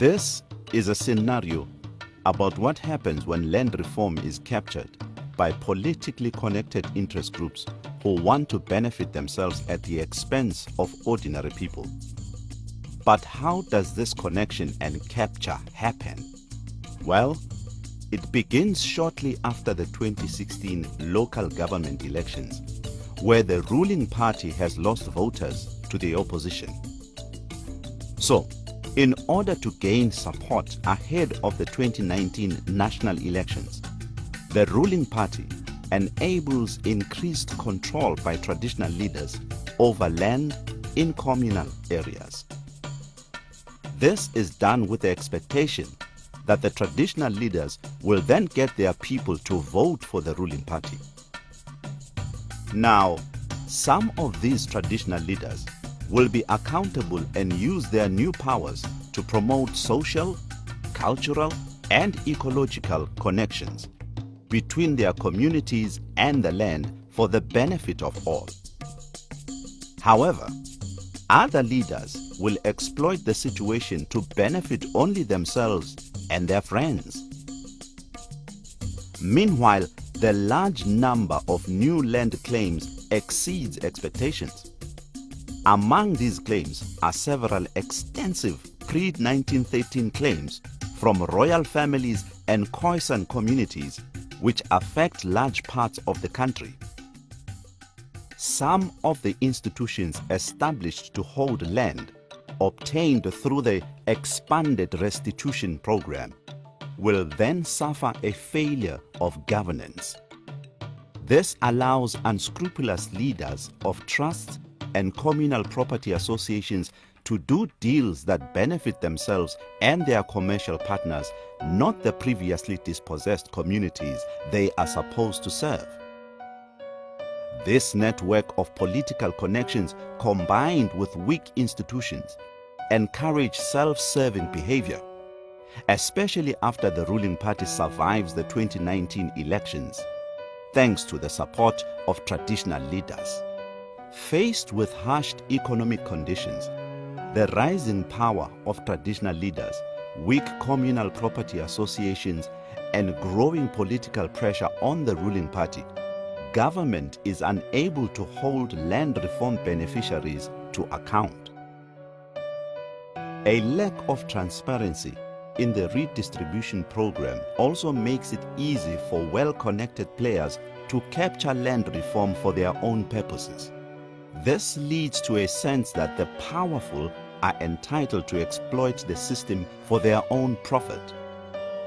This is a scenario about what happens when land reform is captured by politically connected interest groups who want to benefit themselves at the expense of ordinary people. But how does this connection and capture happen? Well, it begins shortly after the 2016 local government elections, where the ruling party has lost voters to the opposition. So, in order to gain support ahead of the 2019 national elections, the ruling party enables increased control by traditional leaders over land in communal areas. This is done with the expectation that the traditional leaders will then get their people to vote for the ruling party. Now, some of these traditional leaders will be accountable and use their new powers to promote social, cultural, and ecological connections between their communities and the land for the benefit of all. However, other leaders will exploit the situation to benefit only themselves and their friends. Meanwhile, the large number of new land claims exceeds expectations. Among these claims are several extensive pre-1913 claims from royal families and Khoisan communities which affect large parts of the country. Some of the institutions established to hold land obtained through the expanded restitution program will then suffer a failure of governance. This allows unscrupulous leaders of trusts and communal property associations to do deals that benefit themselves and their commercial partners, not the previously dispossessed communities they are supposed to serve. This network of political connections, combined with weak institutions, encourage self-serving behavior, especially after the ruling party survives the 2019 elections, thanks to the support of traditional leaders. Faced with harsh economic conditions, the rising power of traditional leaders, weak communal property associations, and growing political pressure on the ruling party, government is unable to hold land reform beneficiaries to account. A lack of transparency in the redistribution program also makes it easy for well-connected players to capture land reform for their own purposes. This leads to a sense that the powerful are entitled to exploit the system for their own profit.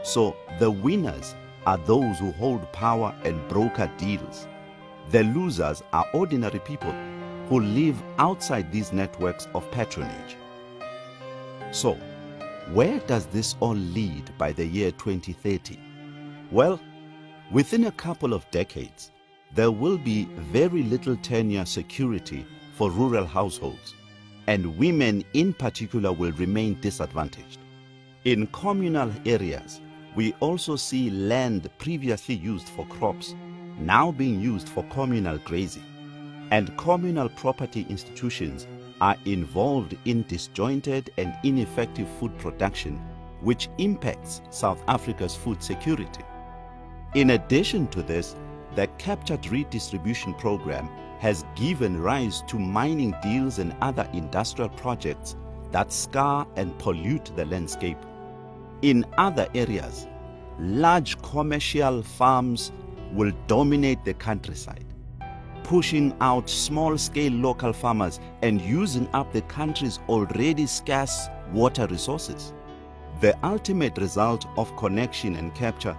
So the winners are those who hold power and broker deals. The losers are ordinary people who live outside these networks of patronage. So, where does this all lead by the year 2030? Well, within a couple of decades, there will be very little tenure security for rural households, and women in particular will remain disadvantaged. In communal areas, we also see land previously used for crops now being used for communal grazing, and communal property institutions are involved in disjointed and ineffective food production, which impacts South Africa's food security. In addition to this, the captured redistribution program has given rise to mining deals and other industrial projects that scar and pollute the landscape. In other areas, large commercial farms will dominate the countryside, pushing out small-scale local farmers and using up the country's already scarce water resources. The ultimate result of connection and capture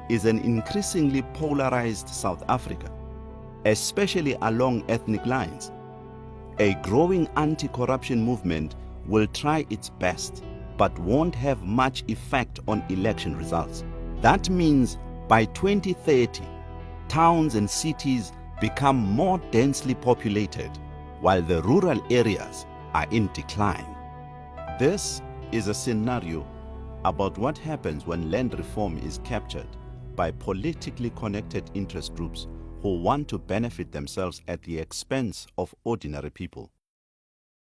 is an increasingly polarized South Africa, especially along ethnic lines. A growing anti-corruption movement will try its best, but won't have much effect on election results. That means by 2030, towns and cities become more densely populated, while the rural areas are in decline. This is a scenario about what happens when land reform is captured by politically connected interest groups who want to benefit themselves at the expense of ordinary people.